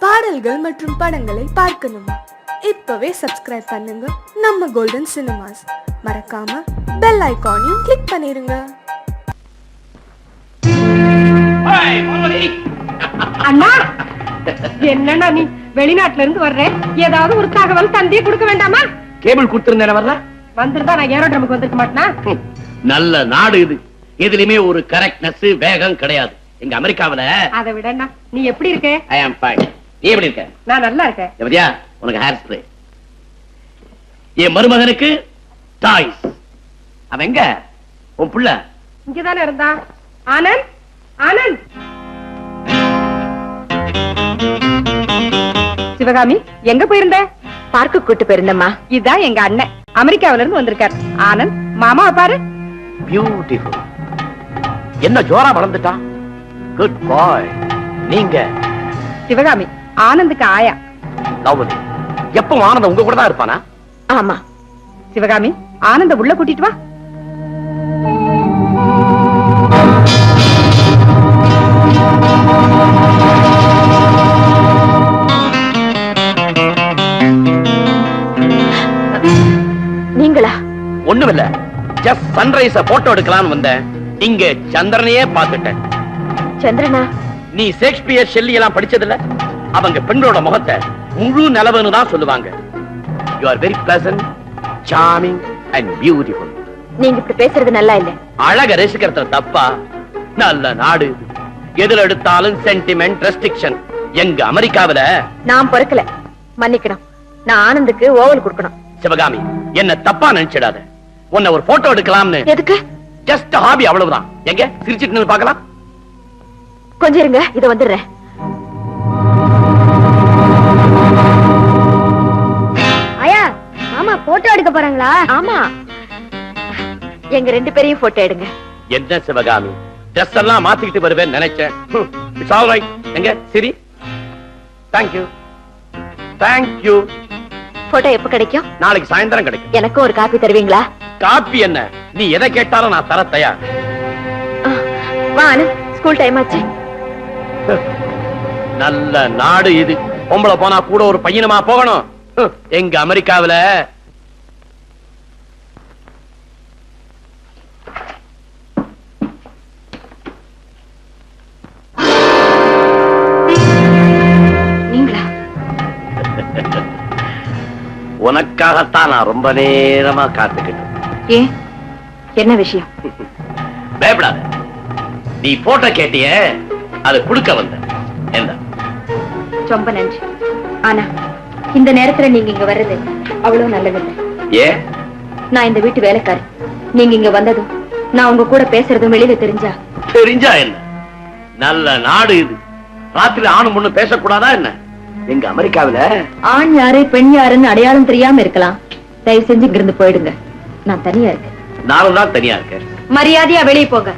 பாடல்கள் மற்றும் படங்களை பார்க்கணுமா? இப்பவே சப்ஸ்கிரைப் பண்ணுங்க நம்ம கோல்டன் சினிமாஸ். மறக்காம பெல் ஐகானையும் கிளிக் பண்ணிருங்க. அண்ணா, என்னன்னா நீ வெளிநாட்டுல இருந்து வர்ற, ஏதாவது ஒரு தகவல் தந்தியே கொடுக்க வேண்டாமா? கேபிள் கொடுத்திருந்தேன் வரல, வந்திருந்தா நான் ஏரோட்ரமுக்கு வந்திருக்க மாட்டேனா? நல்ல நாடு இது. எதுலயுமே ஒரு கரெக்ட்னஸ் வேகம் கிடையாது. எங்க அமெரிக்காவில அதை விட அண்ணா, நீ எப்படி இருக்க? ஐ அம் ஃபைன். நீ எப்படி இருக்க? நான் நல்லா இருக்கேன். எப்படியா உனக்கு ஹேர் ஸ்ப்ரே. என் மருமகனுக்கு டாய்ஸ். அவன் எங்க? உன் புள்ள இங்கதானே இருந்தா. ஆனந்த், ஆனந்த். சிவகாமி, எங்க போயிருந்த? பார்க்கு கூட்டு போயிருந்தம்மா. இதான் எங்க அண்ணன், அமெரிக்காவில இருந்து வந்திருக்காரு. ஆனந்த், மாமாவை பாரு. பியூட்டிஃபுல். என்ன ஜோரா வளர்ந்துட்டான். குட் பாய். நீங்க? சிவகாமி, ஆனந்துக்கு ஆயா. லவ்லி. எப்ப ஆனந்த் உங்க கூட தான் இருப்பானா? ஆமா. சிவகாமி, ஆனந்த உள்ள கூட்டிட்டு வா. நீங்களா? ஒண்ணுமில்ல, ஜஸ்ட் சன்ரைஸ போட்டோ எடுக்கலாம்னு வந்தேன். இங்க சந்திரனையே பார்த்துட்டேன். சந்திரனா? நீ ஷேக்ஸ்பியர், ஷெல்லி எல்லாம் படிச்சதில்ல? அவங்க பெண்களோட முகத்தை முழு நிலவுன்னு தான் சொல்லுவாங்க. You are very pleasant, charming and beautiful. நீங்க இப்படி பேசுறது நல்லா இல்ல. அழக ரசிக்கிறது தப்பா? நல்ல நாடு. எதுல எடுத்தாலும் சென்டிமெண்ட், ரெஸ்ட்ரிக்ஷன். எங்க அமெரிக்காவில நான் பொறுக்கல, மன்னிக்கணும். நான் ஆனந்துக்கு ஓவல் கொடுக்கணும். சிவகாமி, என்ன தப்பா நினைச்சிடாத. உன்னை ஒரு போட்டோ எடுக்கலாம்னு. எதுக்கு? ஜஸ்ட் ஹாபி, அவ்வளவுதான். எங்க சிரிச்சிட்டு நின்னு பார்க்கலாம்? கொஞ்சம் இருங்க, இத வந்துடுறேன். ஐயா, மாமா போட்டோ எடுக்க போறாங்களா? ஆமா, எங்க ரெண்டு பேரையும் போட்டோ எடுங்க. என்ன சிவகாமி, ட்ரெஸ் எல்லாம் மாத்திக்கிட்டு வருவேன் நினைச்சேன். It's all right. எங்க சரி. Thank you. Thank you. Photo எப்ப கிடைக்கும்? நாளைக்கு சாயந்தரம் கிடைக்கும். எனக்கும் ஒரு காப்பி தருவீங்களா? காப்பி என்ன, நீ எதை கேட்டாலும் நான் தர தயார். வா ஆனந்த், ஸ்கூல் டைம் ஆச்சு. நல்ல நாடு இது. பொம்பளை போனா கூட ஒரு பையனுமா போகணும். எங்க அமெரிக்காவில நீங்களா? உனக்காகத்தான் நான் ரொம்ப நேரமா காத்துக்கிட்டு. ஏன், என்ன விஷயம்? பயப்படாத. நீ போட்டோ கேட்டிய, அது கொடுக்க வந்த. என்ன? ரொம்ப நன்றி. ஆனா இந்த நேரத்துல நீங்க இங்க வர்றது அவ்வளவு நல்லதில்லை. ஏன்? நான் இந்த வீட்டு வேலைக்காரி. நீங்க இங்க வந்ததும் நான் உங்க கூட பேசுறதும் வெளியில தெரிஞ்சா என்ன? நல்ல நாடு இது. ராத்திரி ஆணும் பொண்ணு பேசக்கூடாதா என்ன? எங்க அமெரிக்காவில ஆண் யாரு பெண் யாருன்னு அடையாளம் தெரியாம இருக்கலாம். தயவு செஞ்சு இங்க இருந்து போயிடுங்க. நான் தனியா இருக்கேன். நானும் தான் தனியா இருக்கேன். மரியாதையா வெளியே போங்க.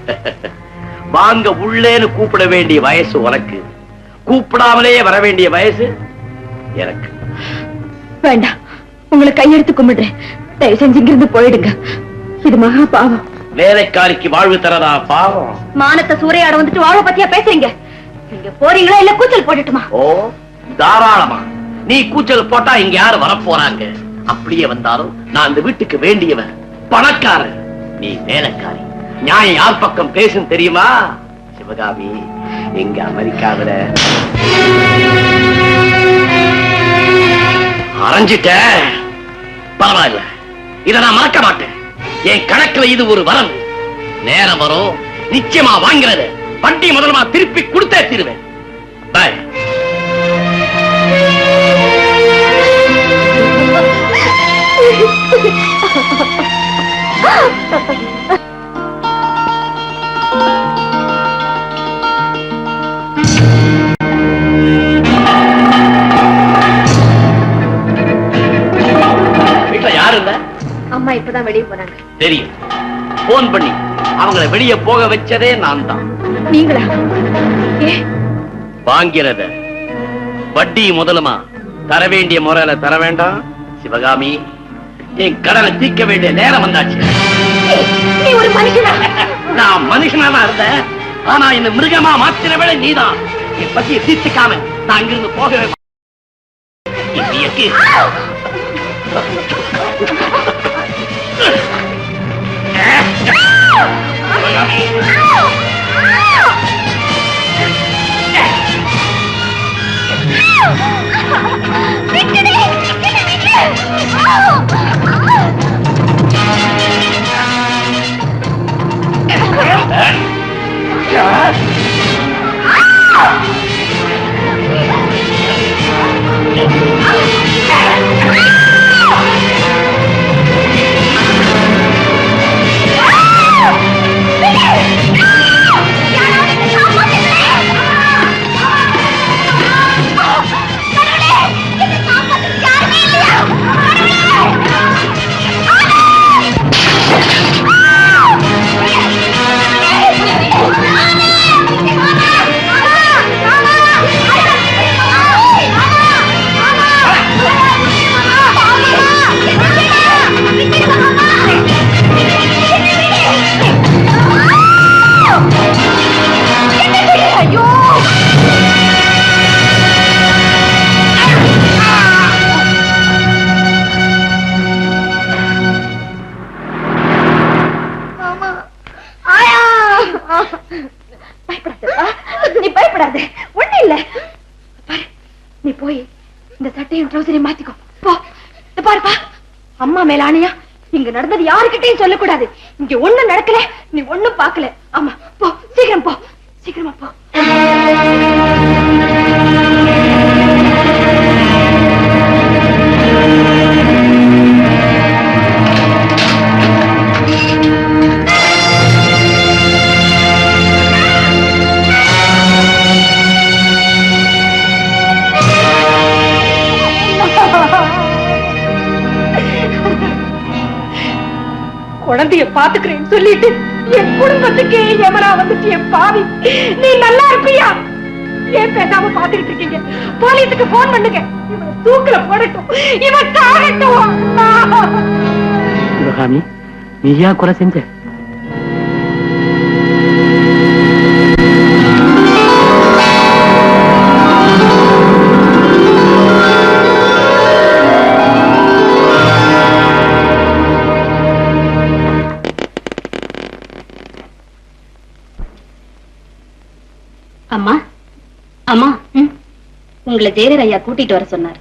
வாங்க உள்ளேன்னு கூப்பிட வேண்டிய வயசு உனக்கு, கூப்பிடாமலே வர வேண்டிய வயசு எனக்கு. வேண்டாம், உங்களை கையெடுத்து கும்பிடுறேன். தயவு செஞ்சு இங்க இருந்து போயிடுங்க. இது மகா பாவம். வேலைக்காரிக்கு வாழ்வு தரதா பாவம்? மானத்தை சூறையாட வந்துட்டு வாழ பத்தியா பேசுறீங்க? நீங்க போறீங்களா இல்ல கூச்சல் போட்டுட்டுமா? ஓ, தாராளமா. நீ கூச்சல் போட்டா இங்க யாரு வரப்போறாங்க? அப்படியே வந்தாலும் நான் இந்த வீட்டுக்கு வேண்டியவன், பணக்காரன். நீ வேலைக்காரி. நியாயம் யார் பக்கம் பேசும் தெரியுமா சிவகாமி? எங்க அமெரிக்காவில அரைஞ்சிட்ட. பரவாயில்ல, இத நான் மறக்க மாட்டேன். என் கணக்குல இது ஒரு வரவு. நேரம் வரும், நிச்சயமா வாங்கிறது. வட்டி முதலமா திருப்பி கொடுத்தே தீருவேன். பாய். வீட்டுல யாரு இல்ல? அம்மா இப்பதான் வெளியே போனாங்க. தெரியும். போன் பண்ணி அவங்களை வெளியே போக வச்சதே நான் தான். நீங்களா? வாங்கிறத வட்டி முதலுமா தர வேண்டிய முறையில தர வேண்டாம் சிவகாமி. என் கடனை தீர்க்க வேண்டிய நேரம் வந்தாச்சு. நீ ஒரு மனுஷனா? நான் மனுஷனா தான் இருந்தேன். ஆனா இந்த மிருகமா மாத்தின வேலை நீதான். என் பத்தியை தீர்த்துக்காம நான் இங்கிருந்து போகவே மாட்டேன். இந்தியக்கு நீ பயப்படாத, ஒண்ணு இல்ல. நீ போய் இந்த சட்டையும் ட்ரௌசரையும் மாத்திக்கோ போ. பாருப்பா, அம்மா மேல ஆணையா இங்க நடந்தது யாருக்கிட்டையும் சொல்லக்கூடாது. இங்க ஒண்ணும் நடக்கல, நீ ஒண்ணும் பாக்கல. ஆமா போ, சீக்கிரம் போ, சீக்கிரமா போ. குழந்தைய பாத்துக்கிறேன்னு சொல்லிட்டு என் குடும்பத்துக்கு எமரா வந்துட்டு என் பாவி, நீ நல்லா இருப்பியா? ஏன் பேசாம பாத்துக்கிட்டு இருக்கீங்க? போலீஸுக்கு போன் பண்ணுங்க, இவனை தூக்குல போடட்டும், இவன் சாகட்டும். சிவகாமி, நீயா கொலை செஞ்ச? அம்மா, அம்மா, உங்களை ஜெயலர் ஐயா கூட்டிட்டு வர சொன்னார்.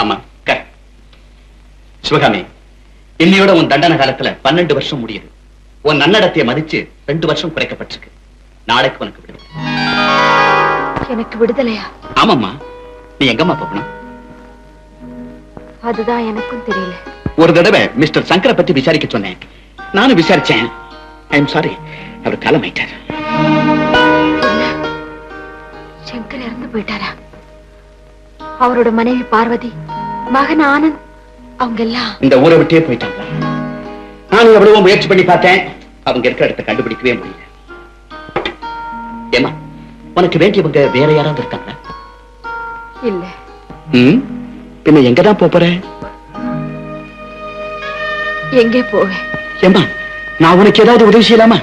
ஆமா, சிவகாமி, இன்னையோட உன் தண்டனை காலத்துல 12 வருஷம் முடியுது. உன் நன்னடத்தைய மதிச்சு 2 வருஷம் குறைக்கப்பட்டிருக்கு. நாளைக்கு உனக்கு விடுதலை. எனக்கு விடுதலையா? ஆமாம்மா. நீ எங்கம்மா போகணும்? அதுதான் எனக்கும் தெரியல. ஒரு தடவை மிஸ்டர் சங்கரை பத்தி விசாரிக்க சொன்னேன். நானும் விசாரிச்சேன். ஐ எம் சாரி, அவர் காலமாயிட்டார். சங்கர் இறந்து போயிட்டாரா? அவரோட மனைவி பார்வதி, மகன் ஆனந்த், அவங்க எல்லாம் இந்த ஊரை விட்டே போயிட்டாங்க. நானும் எவ்வளவோ முயற்சி பண்ணி பார்த்தேன், அவங்க இருக்கிற இடத்தை கண்டுபிடிக்கவே முடியல. ஏமா, உனக்கு வேண்டியவங்க வேற யாராவது இருக்காங்களா? இல்ல. பின்ன எங்கதான் போற? எங்கே போவேன்? ஏமா, நான் உனக்கு ஏதாவது உதவி செய்யலாமா?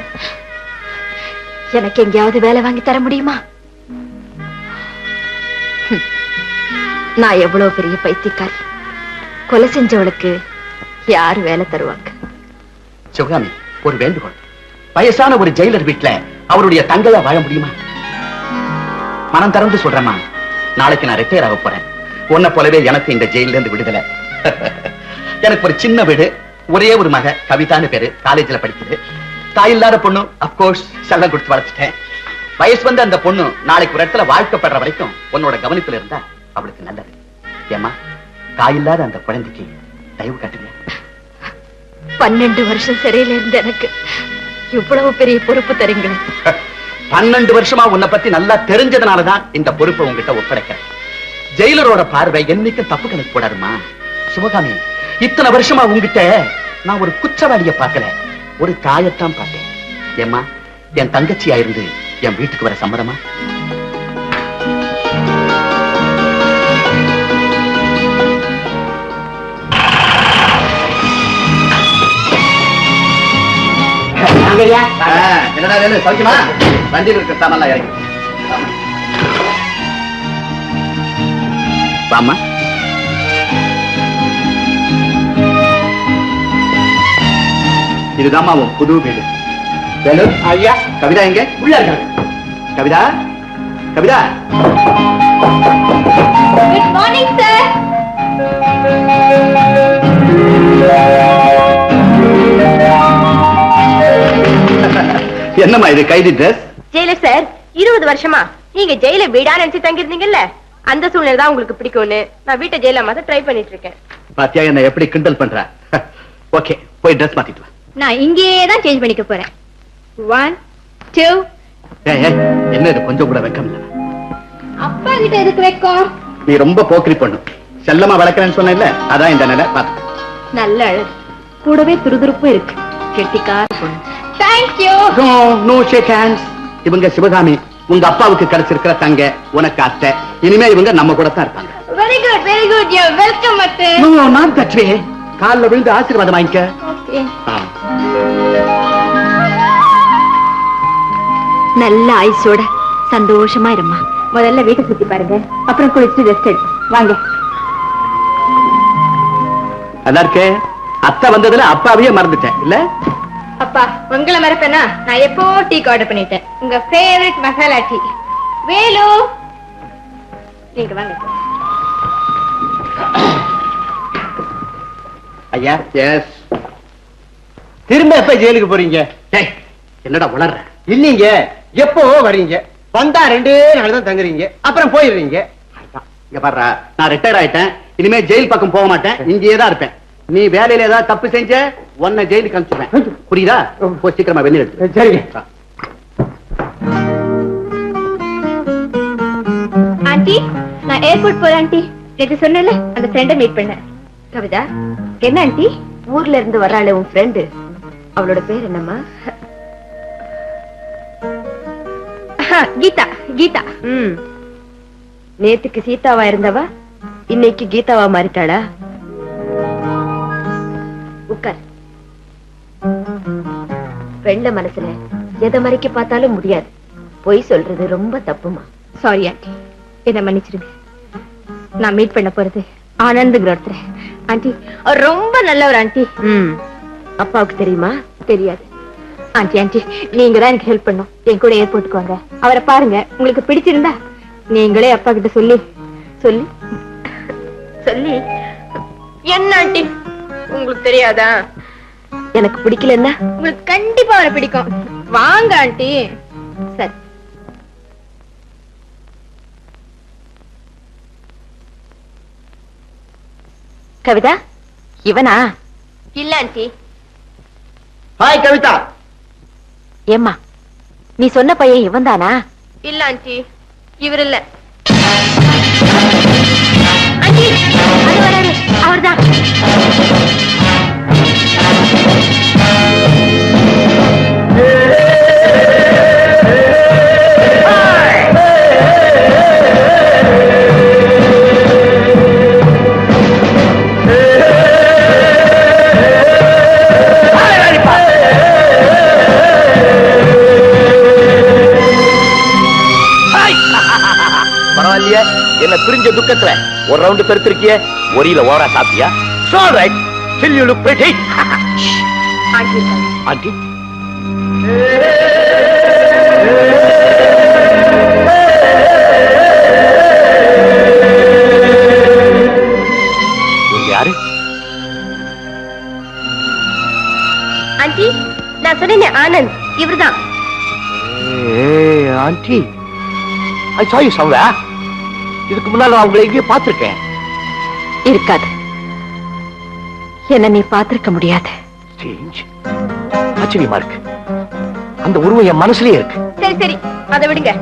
எனக்கு எங்கேயாவது வேலை வாங்கி தர முடியுமா? நான் எவ்வளவு பெரிய பைத்தியக்காரி. கொலை செஞ்சவளுக்கு யாரு வேலை தருவாங்க? சிவகாமி, ஒரு வேண்டுகோள். வயசான ஒரு ஜெயிலர் வீட்டுல அவருடைய தங்கையா வாழ முடியுமா? மனம் திறந்து சொல்றேம்மா, நாளைக்கு நான் ரிட்டையர் ஆக போறேன். உன்னை போலவே எனக்கு இந்த ஜெயில இருந்து விடுதலை. எனக்கு ஒரு சின்ன வீடு, ஒரே ஒரு மக, கவிதான்னு பேரு, காலேஜ்ல படிக்குது. தாயில்லாத பொண்ணு, அப்கோர்ஸ் செல்லம் கொடுத்து வளர்த்துட்டேன். வயசு வந்து அந்த பொண்ணு நாளைக்கு ஒரு இடத்துல வாழ்க்கப்படுற வரைக்கும் உன்னோட கவனிப்புல இருந்தா அவளுக்கு நல்லது. ஏமா, தாயில்லாத அந்த குழந்தைக்கு தயவு காட்டுங்க. 12 வருஷம் சிறையில இருந்து எனக்கு இவ்வளவு பெரிய பொறுப்பு தரீங்களே. 12 வருஷமா உன்னை பத்தி நல்லா தெரிஞ்சதுனாலதான் இந்த பொறுப்பை உங்ககிட்ட ஒப்படைக்கிறேன். ஜெயிலரோட பார்வை என்னைக்கும் தப்பு கணக்கு போடாதுமா. சிவகாமி, இத்தனை வருஷமா உங்ககிட்ட நான் ஒரு குற்றவாளிய பார்க்கல, ஒரு தாயத்தான் பார்த்தேன். ஏம்மா, என் தங்கச்சியா இருந்து என் வீட்டுக்கு வர சம்மதமா? என்னடா வேணும்? சௌக்கியமா? வண்டியில் இருக்க சாமான்லாம் இறங்கி வாமா. இதுதான் உன் புது வீடு. வேலு ஐயா. கவிதா எங்க? உள்ள இருக்காங்க. Kavitha, Kavitha. Good morning sir. என்னம்மா இது கைதி ட்ரெஸ்? ஜெயிலர் சார், 20 வருஷமா நீங்க ஜெயில வீடா நினைச்சு தங்கிருந்தீங்கல்ல, அந்த சூழ்நிலை தான் உங்களுக்கு பிடிக்கும்னு நான் வீட்டை ஜெயில மாத்த ட்ரை பண்ணிட்டு இருக்கேன். பாத்தியா என்ன எப்படி கிண்டல் பண்ற? ஓகே, போய் ட்ரெஸ் மாத்திட்டு வா. நான் இங்கேயே தான் சேஞ்ச் பண்ணிக்க போறேன். 1 2. என்ன இது கொஞ்சம் கூட வெக்கம் இல்ல? அப்பா கிட்ட எதுக்கு வெக்கம்? நீ ரொம்ப போக்கிரி பொண்ணு. செல்லமா வளர்க்கறேன்னு சொன்னேன்ல, அதான் இந்த நிலை. பாத்து நல்ல அழகு, கூடவே துருதுருப்பு இருக்கு. கெட்டிக்கார பொண்ணு. Thank you. No shake hands. இவங்க சிவகாமி, உங்க அப்பாவுக்கு கிடைச்சிருக்கிற தங்க, உனக்கு அத்தை. இனிமே இவங்க நம்ம கூட தான் இருப்பாங்க. Very good, very good. You're welcome, அத்தை. No, not that way. கால்ல விழுந்து ஆசீர்வாதம் வாங்கிக்க. Okay. நல்ல ஐஸோட சந்தோஷமா இருமா. முதல்ல வீட்டை சுத்தி பாருங்க, அப்புறம் குளிச்சு ரெஸ்ட் எடுத்து வாங்க. நல்லா இருக்கே. அத்தை வந்ததுல அப்பாவையே மறந்துட்டேன் இல்ல? அப்பா, உங்களை மறப்பேனா? நான் எப்போ டீ ஆர்டர் பண்ணிட்டேன். உங்க ஃபேவரட் மசாலா டீ. வேலு, நீங்க வாங்க. ஐயா. எஸ். திரும்ப எப்ப ஜெயிலுக்கு போறீங்க? என்னடா உளர்ற? இல்லீங்க, எப்போ வர்றீங்க? வந்தா 2 நாள் தான் தங்குறீங்க, அப்புறம் போயிடுறீங்க. இங்க பாரு, நான் ரிட்டையர் ஆயிட்டேன். இனிமே ஜெயில் பக்கம் போக மாட்டேன், இங்கேயே தான் இருப்பேன். நீ வேலையில ஏதாவது தப்பு செஞ்ச உன்னை ஜெயிலுக்கு அனுப்பிச்சுவேன். புரியுதா? போ, சீக்கிரமா வெளியே எடுத்து. சரிங்க. ஆண்டி, நான் ஏர்போர்ட் போறேன் ஆண்டி. நேத்து சொன்னல, அந்த ஃப்ரெண்ட மீட் பண்ணேன். கவிதா, என்ன ஆண்டி? ஊர்ல இருந்து வர்றாளே உன் ஃப்ரெண்டு, அவளோட பேர் என்னம்மா? கீதா. கீதா. நேத்துக்கு சீதாவா இருந்தவா இன்னைக்கு கீதாவா மாறிட்டாளா? உட்கார். வெள்ள மனசுல எதை மறைக்க பார்த்தாலும் முடியாது. பொய் சொல்றது ரொம்ப தப்புமா. சாரி ஆண்டி, என்ன மன்னிச்சிருங்க. நான் மீட் பண்ண போறது ஆனந்துங்கிற ஒருத்தர். ஆண்டி, அவர் ரொம்ப நல்லவர் ஆண்டி. அப்பாவுக்கு தெரியுமா? தெரியாது ஆண்டி. ஆண்டி, நீங்க தான் எனக்கு ஹெல்ப் பண்ணும். என் கூட ஏர்போர்ட்டுக்கு வாங்க, அவரை பாருங்க. உங்களுக்கு பிடிச்சிருந்தா நீங்களே அப்பா கிட்ட சொல்லி சொல்லி சொல்லி. என்ன ஆண்டி, உங்களுக்கு தெரியாதா? எனக்கு பிடிக்கலன்னா உங்களுக்கு கண்டிப்பா அவரை பிடிக்கும். வாங்க ஆண்டி. சரி. கவிதா, இவனா? இல்ல ஆண்டி. ஹாய் கவிதா. ஏம்மா, நீ சொன்ன பையன் இவன் தானா? இல்ல ஆண்டி, இவர் இல்ல. ஆண்டி, அது வராரு, அவர்தான். பரவாயில்லையா? என்ன பிரிஞ்ச துக்கத்துல ஒரு ரவுண்ட் பெருத்திருக்கிய, ஒரியில ஓரா சாப்பிட்டியா? All right, still you look pretty. Aunty, aunty, இவங்க யாரு? ஆண்டி, நான் சொன்னேன் ஆனந்த், இவர்தான். Aunty, I saw you somewhere. இதுக்கு முன்னால நான் உங்களை எங்கேயோ பார்த்திருக்கேன். இருக்காது, என்ன நீ பார்த்திருக்க முடியாது. Strange. ஆச்சரியமா இருக்கு. அந்த உருவம் என் மனசுலயே இருக்கு. சரி சரி, அதை விடுங்க.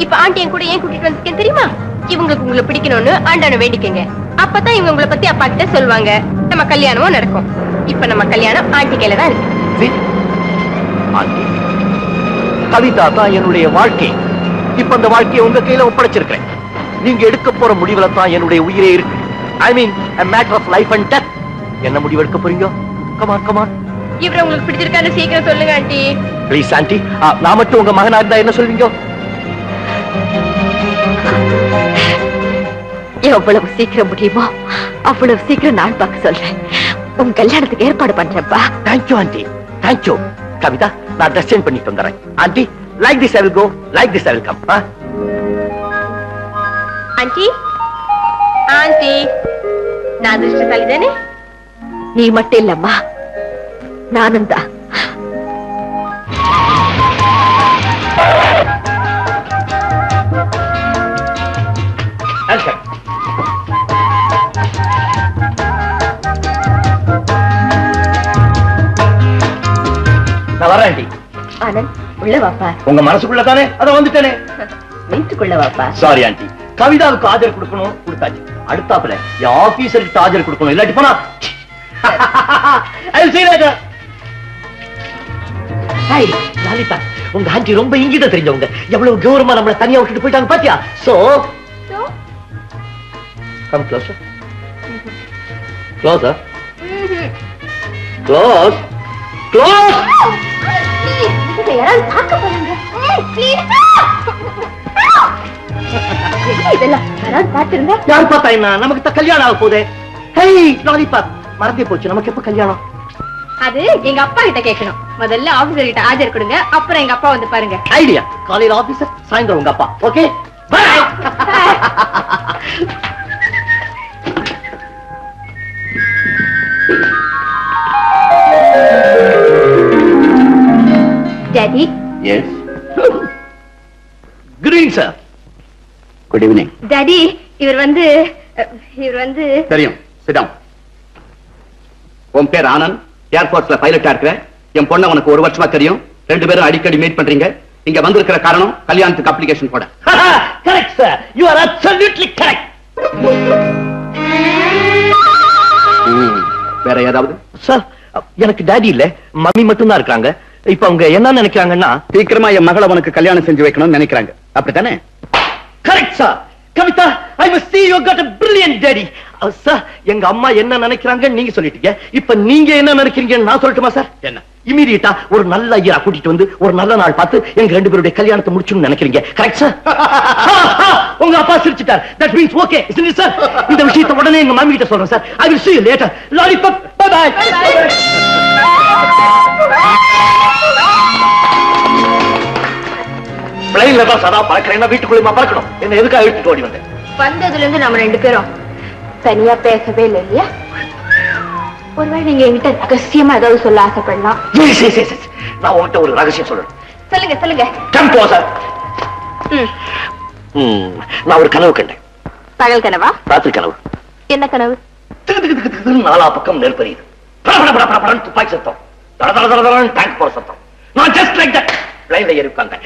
இப்ப ஆண்டி என் கூட ஏன் கூட்டிட்டு வந்திருக்கேன் தெரியுமா? இவங்களுக்கு உங்களை பிடிக்கணும்னு ஆண்டான வேண்டிக்கங்க. அப்பதான் இவங்க உங்களை பத்தி அப்பா கிட்ட சொல்லுவாங்க. நம்ம கல்யாணமும் நடக்கும். இப்ப நம்ம கல்யாணம் ஆண்டி கையில தான் இருக்கு. ஆண்டி, கவிதா தான் என்னுடைய வாழ்க்கை. இப்ப அந்த வாழ்க்கையை உங்க கையில ஒப்படைச்சிருக்கிறேன். நீங்க எடுக்க போற முடிவுல தான் என்னுடைய உயிரே இருக்கு. ஐ மீன் a matter of life and death. என்ன முடிவு எடுக்க போறீங்க? Come on come on. இவரை உங்களுக்கு பிடிச்சிருக்கான்னு சீக்கிரம் சொல்லுங்க ஆண்டி. Please aunty. நான் மட்டும் உங்க மகனா இருந்தா என்ன சொல்வீங்க? எவ்வளவு சீக்கிரம் முடியுமோ அவ்வளவு சீக்கிரம் நான் பார்க்க சொல்றேன். உங்க கல்யாணத்துக்கு ஏற்பாடு பண்றேன்ப்பா. Thank you aunty, thank you. கவிதா, நான் ட்ரெஸ் சேஞ்ச் பண்ணிட்டு வந்துறேன். Aunty, like this I will go, like this I will come. Aunty aunty, நான் அதிர்ஷ்டசாலி தானே? நீ மட்டும் இல்லம்மா, நானும் தான். நான் வரேன் ஆண்டி. ஆனந்த், உள்ள வாப்பா. உங்க மனசுக்குள்ள தானே, அத வந்துட்டேனே. வீட்டுக்குள்ள வாப்பா. சாரி ஆண்டி, கவிதாவுக்கு ஆஜர் கொடுக்கணும், கொடுத்தாச்சு. அடுத்தாப்புல என் ஆபீசருக்கு ஆஜர் கொடுக்கணும், இல்லாட்டி போனா I will see you later. Hi, Lalitha, உங்க ஆண்டி ரொம்ப இங்கிட்ட தெரிஞ்சவங்க. எவ்வளவு கௌரவமா நம்மள தனியா விட்டுட்டு போயிட்டாங்க பாத்தியா? So come closer. Closer. Close. Close. யாராவது பார்க்க போறாங்க. இதெல்லாம் யாராவது பார்த்திருந்தா? யார் பார்த்தா என்ன? நமக்கு தான் கல்யாணம் ஆக போதே. ஹே லாலிதா, மறந்தே போச்சு, நமக்கு எப்ப கல்யாணம்? அது எங்க அப்பா கிட்ட கேட்கணும். முதல்ல ஆபீசர் கிட்ட ஆஜர் கொடுங்க, அப்புறம் எங்க அப்பா வந்து பாருங்க. ஐடியா. காலையில ஆபீசர், சாயந்தரம் உங்க அப்பா. Okay bye. Daddy. Yes. Good evening sir. Good evening. Daddy, இவர் வந்து தெரியும். Sit down. உன் பேர் ஆனந்த், ஏர்போர்ட்ல பைலட்டா இருக்கிற. என் பொண்ணை உனக்கு ஒரு வருஷமா தெரியும். ரெண்டு பேரும் அடிக்கடி மீட் பண்றீங்க. இங்க வந்திருக்கிற காரணம் கல்யாணத்துக்கு அப்ளிகேஷன் போட. Correct sir, you are absolutely correct. வேற ஏதாவது? சார், எனக்கு டாடி இல்ல, மம்மி மட்டும் தான் இருக்காங்க. இப்ப அவங்க என்ன நினைக்கிறாங்கன்னா, சீக்கிரமா என் மகளை உனக்கு கல்யாணம் செஞ்சு வைக்கணும்னு நினைக்கிறாங்க. அப்படித்தானே? Correct sir. Kavitha, I must see you got a brilliant daddy. Sir, எங்க அம்மா என்ன நினைக்கிறாங்க நீங்க சொல்லிட்டீங்க. இப்ப நீங்க என்ன நினைக்கிறீங்கன்னு நான் சொல்லட்டுமா சார்? என்ன? இமிடியேட்டா ஒரு நல்ல ஐயரா கூட்டிட்டு வந்து ஒரு நல்ல நாள் பார்த்து எங்க ரெண்டு பேருடைய கல்யாணத்தை முடிச்சுன்னு நினைக்கிறீங்க. Correct sir? உங்க அப்பா சிரிச்சிட்டார். That means okay, isn't it sir? இந்த விஷயத்தை உடனே எங்க மாமி கிட்ட சொல்றேன் sir. I will see you later. Lollipop, bye bye. பிளைன்ல தான் சதா பறக்கிறேன்னா வீட்டுக்குள்ளேயுமா பறக்கணும்? என்ன எதுக்காக இழுத்துட்டு ஓடி வந்தேன்? வந்ததுல இருந்து நம்ம ரெண்டு பேரும் தனியா பேசவே இல்லை இல்லையா? ஒருவேளை நீங்க என்கிட்ட ரகசியமா ஏதாவது சொல்ல ஆசைப்படலாம். நான் உங்ககிட்ட ஒரு ரகசியம் சொல்றேன். சொல்லுங்க சொல்லுங்க. Come closer. நான் ஒரு கனவு கண்டேன். பகல் கனவா? ராத்திரி கனவு. என்ன கனவு? நாலா பக்கம் நெருப்பறியுது. துப்பாக்கி சத்தம், டேங்க் போற சத்தம். நான் ஜஸ்ட் லைக் தட் பிளைன்ல ஏறி உட்கார்ந்தேன்.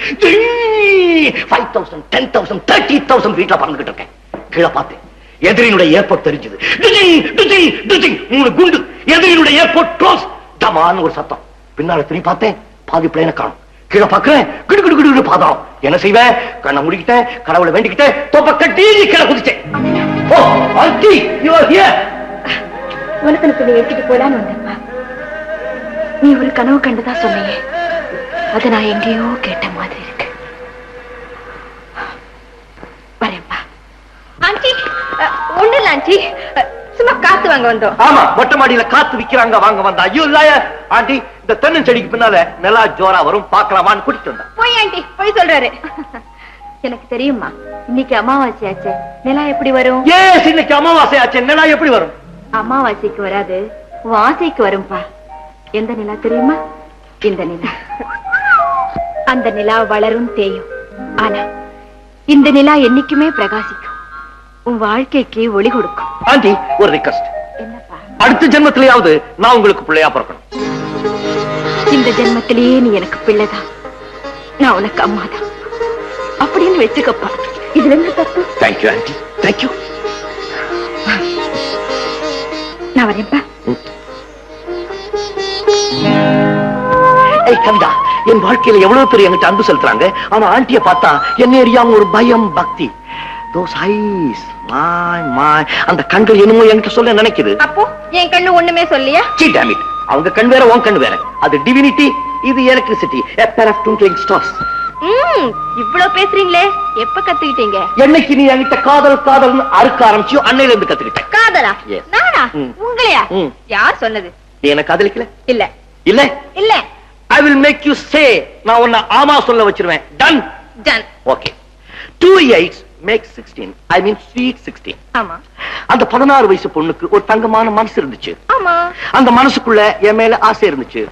5,000, 10,000, 30,000 வீட்ல பறந்துகிட்டு இருக்கேன். கீழே பார்த்தேன், எதிரினுடைய ஏர்போர்ட் தெரிஞ்சது. 3 குண்டு. எதிரினுடைய ஏர்போர்ட் க்ளோஸ். டமான்னு ஒரு சத்தம். பின்னால திரும்பி பார்த்தேன், பாதி பிளைனை காணும். கீழே பார்க்கிறேன், கிடு கிடு கிடு பாதம். என்ன செய்வேன்? கண்ணை முடிக்கிட்டேன், கடவுளை வேண்டிக்கிட்டேன், தொப்ப கட்டி கீழே குதிச்சேன். Oh aunty, you are here. உனக்கு நீ எடுத்துட்டு போலான்னு வந்தேன்ப்பா. நீ ஒரு கனவு கண்டுதான் சொன்னீங்க. அதை நான் எங்கேயோ கேட்ட மாதிரி இருக்கு. வரேன்ப்பா. ஆண்டி, ஒண்ணு இல்ல ஆண்டி, சும்மா காத்து வாங்க வந்தோம். ஆமா, மொட்டை மாடியில காத்து விக்கிறாங்க, வாங்க வந்தா. ஐயோ லாயர். ஆண்டி, இந்த தென்னஞ்செடிக்கு பின்னால நிலா ஜோரா வரும், பாக்கலாமான்னு கூட்டிட்டு வந்தா. போய் ஆண்டி, போய் சொல்றாரு. எனக்கு தெரியுமா, இன்னைக்கு அமாவாசை ஆச்சு. நிலா எப்படி வரும்? ஏஸ், இன்னைக்கு அமாவாசை ஆச்சு, நிலா எப்படி வரும்? அமாவாசைக்கு வராது, வாசைக்கு வரும்பா. எந்த நிலா தெரியுமா? இந்த நிலா. அந்த நிலா வளரும் தேயும். ஆனா இந்த நிலா என்னைக்குமே பிரகாசிக்கும், உன் வாழ்க்கைக்கு ஒளி கொடுக்கும். ஆண்டி, ஒரு ரிக்வெஸ்ட். என்னப்பா? அடுத்த ஜென்மத்திலேயாவது நான் உங்களுக்கு பிள்ளையா பிறக்கணும். இந்த ஜென்மத்திலேயே நீ எனக்கு பிள்ளைதான், நான் உனக்கு அம்மாதான் அப்படின்னு வச்சுக்கப்பா. இதுல என்ன தப்பு? Thank you aunty, thank you. நான் வரேன்ப்பா. ஏய் கவிதா, என் வாழ்க்கையில எவ்வளவு பேர் என்கிட்ட அன்பு செலுத்துறாங்க. ஆனா ஆண்டிய பார்த்தா என்ன அறியாம ஒரு பயம் பக்தி. Those eyes, my அந்த கண்கள் என்னமோ என்கிட்ட சொல்ல நினைக்குது. அப்போ என் கண்ணு ஒண்ணுமே சொல்லியா? See damn it. அவங்க கண் வேற உன் கண் வேற. அது டிவினிட்டி, இது electricity. A pair of twinkling stars. இவ்ளோ பேசுறீங்களே, எப்ப கத்துக்கிட்டீங்க? என்னைக்கு நீ என்கிட்ட காதல் காதல்னு அறுக்க ஆரம்பிச்சியோ அன்னையில இருந்து கத்துக்கிட்டேன். காதலா? Yes. நானா? உங்களையா? ம். யார் சொன்னது? நீ என்ன காதலிக்கல? இல்ல இல்ல? இல்ல. I will make you say. நான் உன்னை ஆமா சொல்ல வச்சிருவேன். Done. Done. Okay. 2 8 make 16. I mean sweet 16. ஆமா அந்த 16 வயசு பொண்ணுக்கு ஒரு தங்கமான மனசு இருந்துச்சு. ஆமா. அந்த மனசுக்குள்ள என் மேல ஆசை இருந்துச்சு.